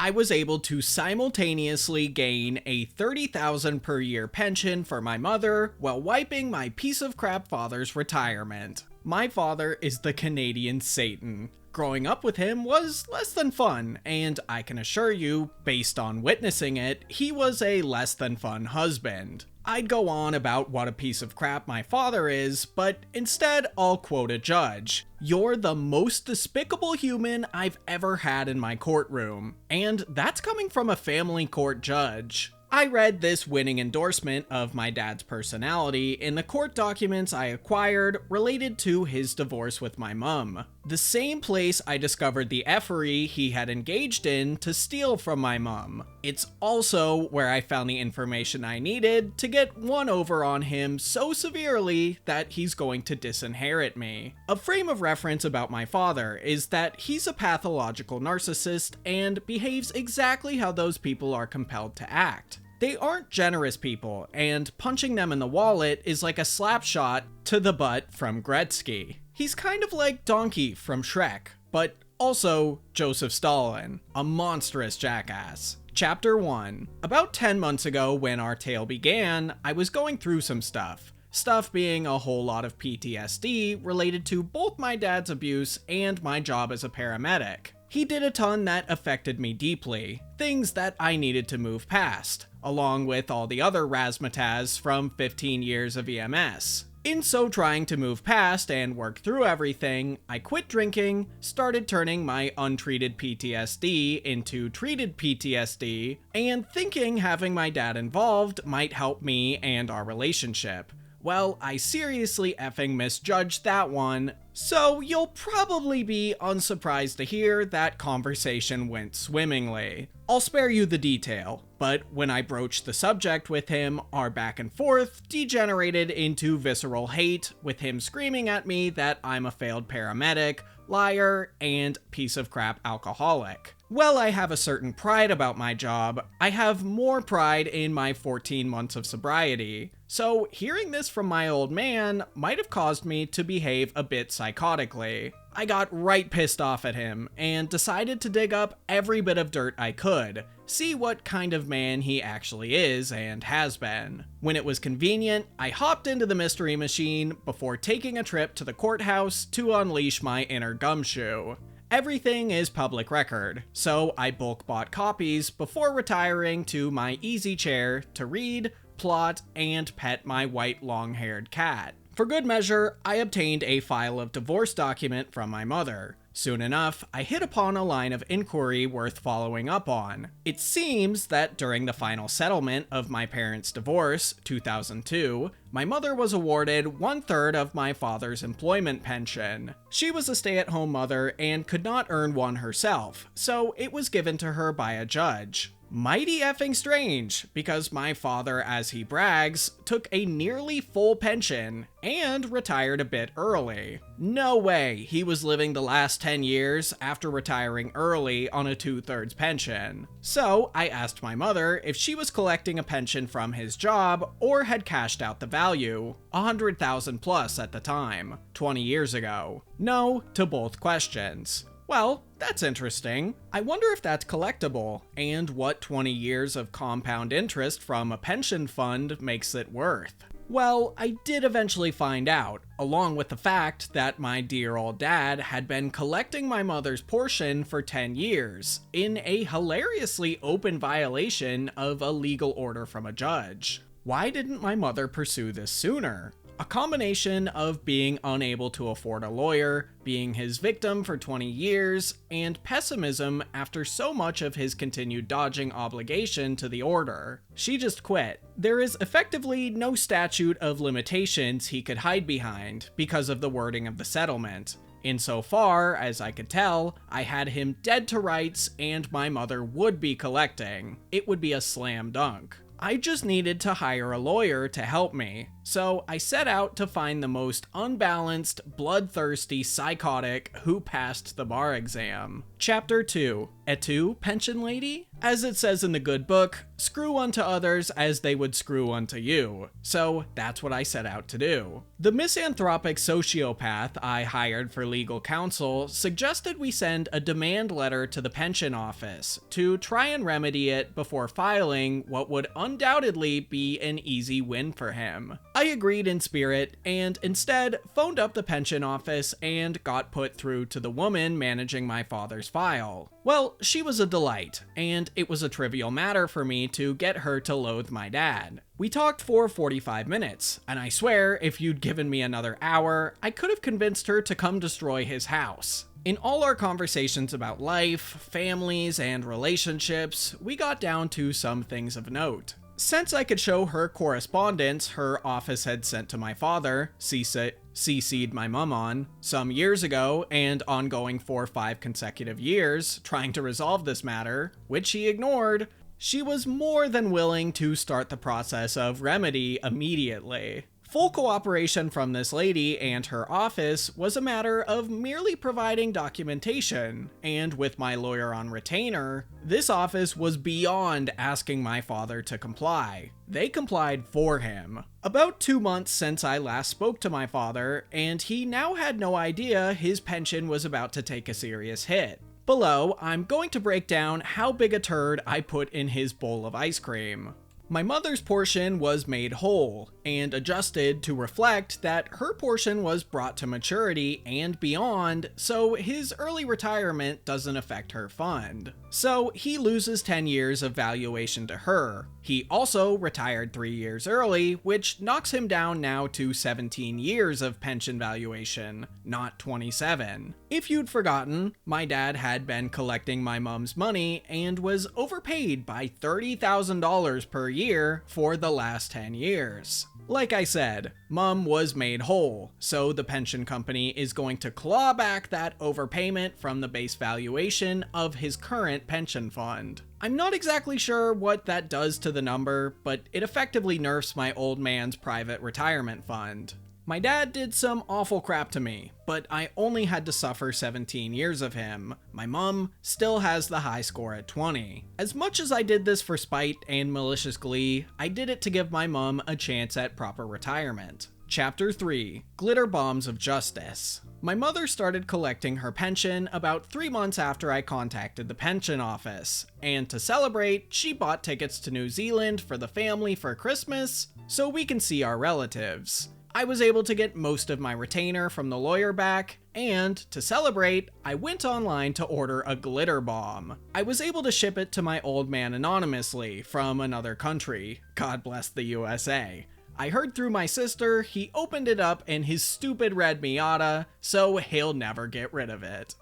I was able to simultaneously gain a $30,000 per year pension for my mother while wiping my piece of crap father's retirement. My father is the Canadian Satan. Growing up with him was less than fun, and I can assure you, based on witnessing it, he was a less than fun husband. I'd go on about what a piece of crap my father is, but instead I'll quote a judge. "You're the most despicable human I've ever had in my courtroom." And that's coming from a family court judge. I read this winning endorsement of my dad's personality in the court documents I acquired related to his divorce with my mum. The same place I discovered the effery he had engaged in to steal from my mum. It's also where I found the information I needed to get one over on him so severely that he's going to disinherit me. A frame of reference about my father is that he's a pathological narcissist and behaves exactly how those people are compelled to act. They aren't generous people, and punching them in the wallet is like a slap shot to the butt from Gretzky. He's kind of like Donkey from Shrek, but also Joseph Stalin, a monstrous jackass. Chapter 1. About 10 months ago when our tale began, I was going through some stuff. Stuff being a whole lot of PTSD related to both my dad's abuse and my job as a paramedic. He did a ton that affected me deeply, things that I needed to move past, along with all the other razzmatazz from 15 years of EMS. In so trying to move past and work through everything, I quit drinking, started turning my untreated PTSD into treated PTSD, and thinking having my dad involved might help me and our relationship. Well, I seriously effing misjudged that one, so you'll probably be unsurprised to hear that conversation went swimmingly. I'll spare you the detail, but when I broached the subject with him, our back and forth degenerated into visceral hate, with him screaming at me that I'm a failed paramedic, liar, and piece of crap alcoholic. Well, I have a certain pride about my job. I have more pride in my 14 months of sobriety. So hearing this from my old man might have caused me to behave a bit psychotically. I got right pissed off at him and decided to dig up every bit of dirt I could, see what kind of man he actually is and has been. When it was convenient, I hopped into the mystery machine before taking a trip to the courthouse to unleash my inner gumshoe. Everything is public record, so I bulk bought copies before retiring to my easy chair to read, plot, and pet my white long-haired cat. For good measure, I obtained a file of divorce document from my mother. Soon enough, I hit upon a line of inquiry worth following up on. It seems that during the final settlement of my parents' divorce, 2002, my mother was awarded 1/3 of my father's employment pension. She was a stay-at-home mother and could not earn one herself, so it was given to her by a judge. Mighty effing strange, because my father, as he brags, took a nearly full pension and retired a bit early. No way he was living the last 10 years after retiring early on a 2/3 pension. So I asked my mother if she was collecting a pension from his job or had cashed out the value, 100,000 plus at the time, 20 years ago. No to both questions. Well, that's interesting. I wonder if that's collectible, and what 20 years of compound interest from a pension fund makes it worth. Well, I did eventually find out, along with the fact that my dear old dad had been collecting my mother's portion for 10 years, in a hilariously open violation of a legal order from a judge. Why didn't my mother pursue this sooner? A combination of being unable to afford a lawyer, being his victim for 20 years, and pessimism after so much of his continued dodging obligation to the order. She just quit. There is effectively no statute of limitations he could hide behind because of the wording of the settlement. Insofar as I could tell, I had him dead to rights and my mother would be collecting. It would be a slam dunk. I just needed to hire a lawyer to help me, so I set out to find the most unbalanced, bloodthirsty psychotic who passed the bar exam. Chapter 2. et tu, pension lady? As it says in the good book, screw unto others as they would screw unto you. So that's what I set out to do. The misanthropic sociopath I hired for legal counsel suggested we send a demand letter to the pension office to try and remedy it before filing what would undoubtedly be an easy win for him. I agreed in spirit and instead phoned up the pension office and got put through to the woman managing my father's file. Well, she was a delight, and it was a trivial matter for me to get her to loathe my dad. We talked for 45 minutes, and I swear if you'd given me another hour, I could have convinced her to come destroy his house. In all our conversations about life, families, and relationships, we got down to some things of note. Since I could show her correspondence her office had sent to my father, CC'd my mum on, some years ago and ongoing for 5 consecutive years, trying to resolve this matter, which she ignored, she was more than willing to start the process of remedy immediately. Full cooperation from this lady and her office was a matter of merely providing documentation, and with my lawyer on retainer, this office was beyond asking my father to comply. They complied for him. About 2 months since I last spoke to my father, and he now had no idea his pension was about to take a serious hit. Below, I'm going to break down how big a turd I put in his bowl of ice cream. My mother's portion was made whole and adjusted to reflect that her portion was brought to maturity and beyond, so his early retirement doesn't affect her fund. So he loses 10 years of valuation to her. He also retired 3 years early, which knocks him down now to 17 years of pension valuation, not 27. If you'd forgotten, my dad had been collecting my mom's money and was overpaid by $30,000 per year for the last 10 years. Like I said, Mum was made whole, so the pension company is going to claw back that overpayment from the base valuation of his current pension fund. I'm not exactly sure what that does to the number, but it effectively nerfs my old man's private retirement fund. My dad did some awful crap to me, but I only had to suffer 17 years of him. My mum still has the high score at 20. As much as I did this for spite and malicious glee, I did it to give my mum a chance at proper retirement. Chapter 3: Glitter Bombs of Justice. My mother started collecting her pension about 3 months after I contacted the pension office, and to celebrate, she bought tickets to New Zealand for the family for Christmas so we can see our relatives. I was able to get most of my retainer from the lawyer back, and to celebrate, I went online to order a glitter bomb. I was able to ship it to my old man anonymously from another country. God bless the USA. I heard through my sister he opened it up in his stupid red Miata, so he'll never get rid of it.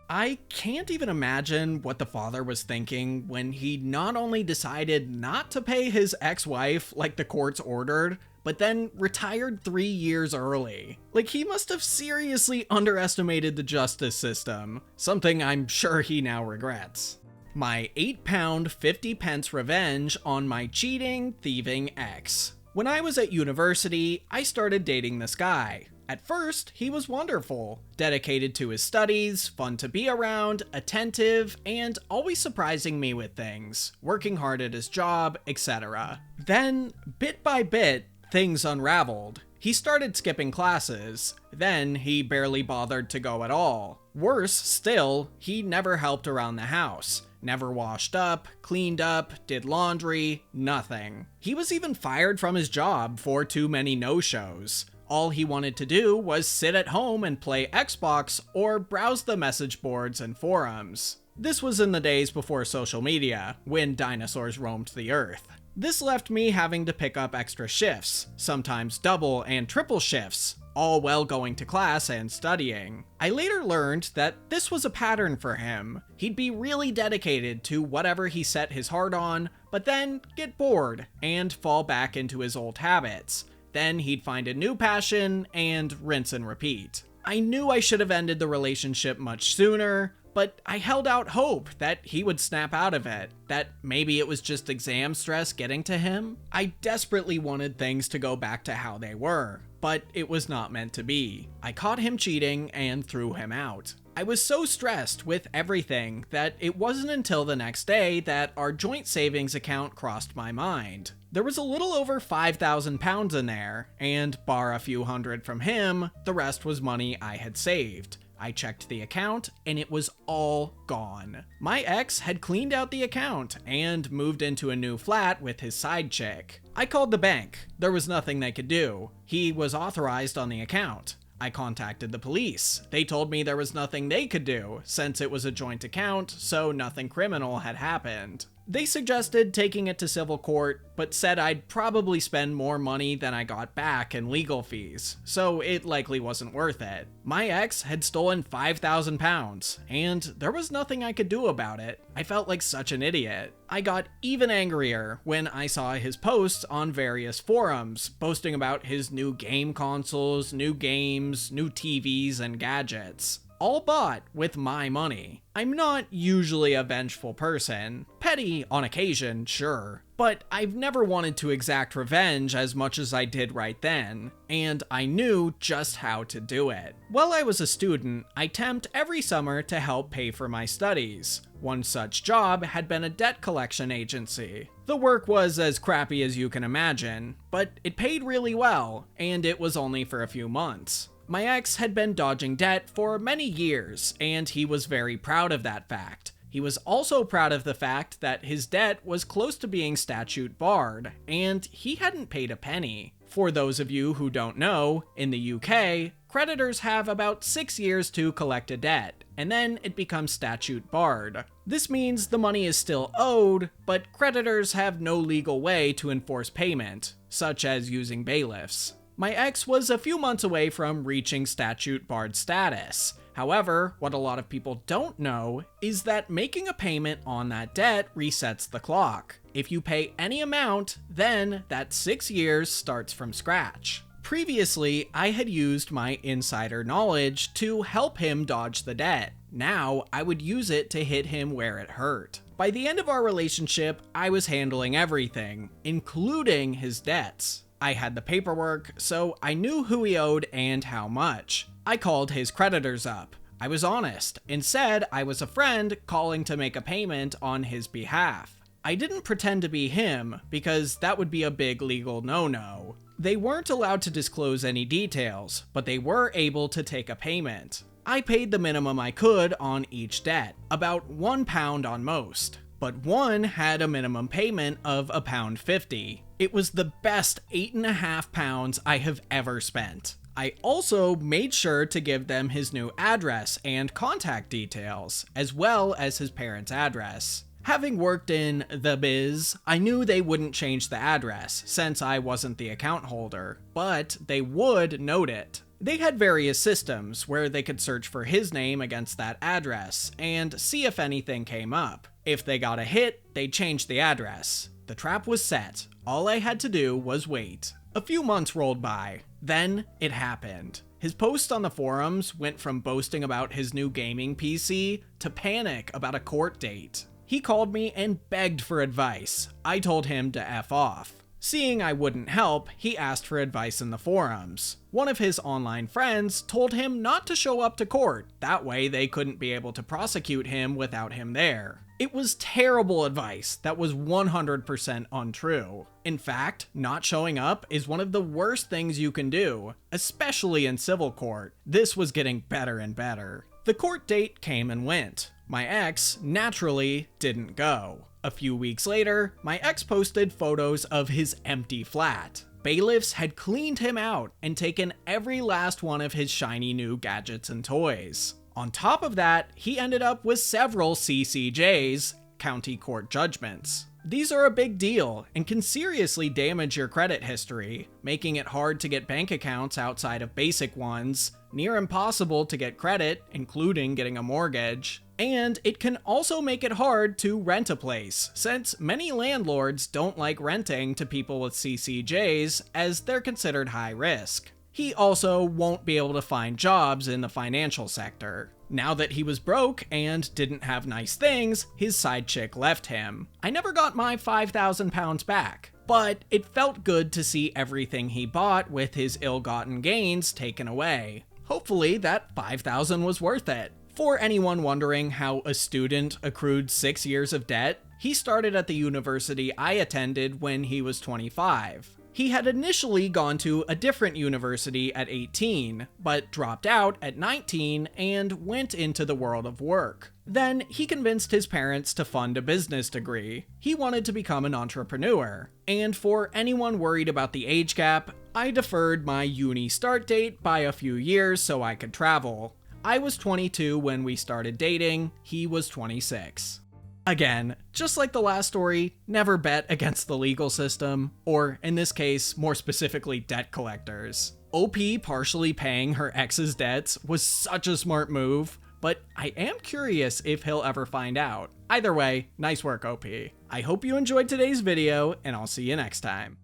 I can't even imagine what the father was thinking when he not only decided not to pay his ex-wife like the courts ordered, but then retired 3 years early. Like, he must have seriously underestimated the justice system, something I'm sure he now regrets. My £8 50 revenge on my cheating, thieving ex. When I was at university, I started dating this guy. At first, he was wonderful, dedicated to his studies, fun to be around, attentive, and always surprising me with things, working hard at his job, etc. Then, bit by bit, things unraveled. He started skipping classes. Then he barely bothered to go at all. Worse still, he never helped around the house. Never washed up, cleaned up, did laundry, nothing. He was even fired from his job for too many no-shows. All he wanted to do was sit at home and play Xbox or browse the message boards and forums. This was in the days before social media, when dinosaurs roamed the earth. This left me having to pick up extra shifts, sometimes double and triple shifts, all while going to class and studying. I later learned that this was a pattern for him. He'd be really dedicated to whatever he set his heart on, but then get bored and fall back into his old habits. Then he'd find a new passion and rinse and repeat. I knew I should have ended the relationship much sooner, but I held out hope that he would snap out of it, that maybe it was just exam stress getting to him. I desperately wanted things to go back to how they were, but it was not meant to be. I caught him cheating and threw him out. I was so stressed with everything that it wasn't until the next day that our joint savings account crossed my mind. There was a little over £5,000 in there, and bar a few hundred from him, the rest was money I had saved. I checked the account, and it was all gone. My ex had cleaned out the account and moved into a new flat with his side chick. I called the bank. There was nothing they could do. He was authorized on the account. I contacted the police. They told me there was nothing they could do, since it was a joint account, so nothing criminal had happened. They suggested taking it to civil court, but said I'd probably spend more money than I got back in legal fees, so it likely wasn't worth it. My ex had stolen £5,000, and there was nothing I could do about it. I felt like such an idiot. I got even angrier when I saw his posts on various forums, boasting about his new game consoles, new games, new TVs, and gadgets. All bought with my money. I'm not usually a vengeful person. Petty on occasion, sure. But I've never wanted to exact revenge as much as I did right then, and I knew just how to do it. While I was a student, I temped every summer to help pay for my studies. One such job had been a debt collection agency. The work was as crappy as you can imagine, but it paid really well, and it was only for a few months. My ex had been dodging debt for many years, and he was very proud of that fact. He was also proud of the fact that his debt was close to being statute barred, and he hadn't paid a penny. For those of you who don't know, in the UK, creditors have about 6 years to collect a debt, and then it becomes statute barred. This means the money is still owed, but creditors have no legal way to enforce payment, such as using bailiffs. My ex was a few months away from reaching statute barred status. However, what a lot of people don't know is that making a payment on that debt resets the clock. If you pay any amount, then that 6 years starts from scratch. Previously, I had used my insider knowledge to help him dodge the debt. Now, I would use it to hit him where it hurt. By the end of our relationship, I was handling everything, including his debts. I had the paperwork, so I knew who he owed and how much. I called his creditors up. I was honest and said I was a friend calling to make a payment on his behalf. I didn't pretend to be him because that would be a big legal no-no. They weren't allowed to disclose any details, but they were able to take a payment. I paid the minimum I could on each debt, about £1 on most. But one had a minimum payment of £1.50. It was the best £8.50 I have ever spent. I also made sure to give them his new address and contact details, as well as his parents' address. Having worked in the biz, I knew they wouldn't change the address, since I wasn't the account holder, but they would note it. They had various systems where they could search for his name against that address and see if anything came up. If they got a hit, they'd change the address. The trap was set. All I had to do was wait. A few months rolled by. Then it happened. His posts on the forums went from boasting about his new gaming PC to panic about a court date. He called me and begged for advice. I told him to F off. Seeing I wouldn't help, he asked for advice in the forums. One of his online friends told him not to show up to court. That way they couldn't be able to prosecute him without him there. It was terrible advice that was 100% untrue. In fact, not showing up is one of the worst things you can do, especially in civil court. This was getting better and better. The court date came and went. My ex, naturally, didn't go. A few weeks later, my ex posted photos of his empty flat. Bailiffs had cleaned him out and taken every last one of his shiny new gadgets and toys. On top of that, he ended up with several CCJs, county court judgments. These are a big deal and can seriously damage your credit history, making it hard to get bank accounts outside of basic ones, near impossible to get credit, including getting a mortgage, and it can also make it hard to rent a place, since many landlords don't like renting to people with CCJs as they're considered high risk. He also won't be able to find jobs in the financial sector. Now that he was broke and didn't have nice things, his side chick left him. I never got my £5,000 back, but it felt good to see everything he bought with his ill-gotten gains taken away. Hopefully that $5,000 was worth it. For anyone wondering how a student accrued 6 years of debt, he started at the university I attended when he was 25. He had initially gone to a different university at 18, but dropped out at 19 and went into the world of work. Then he convinced his parents to fund a business degree. He wanted to become an entrepreneur. And for anyone worried about the age gap, I deferred my uni start date by a few years so I could travel. I was 22 when we started dating, he was 26. Again, just like the last story, never bet against the legal system, or in this case, more specifically, debt collectors. OP partially paying her ex's debts was such a smart move, but I am curious if he'll ever find out. Either way, nice work, OP. I hope you enjoyed today's video, and I'll see you next time.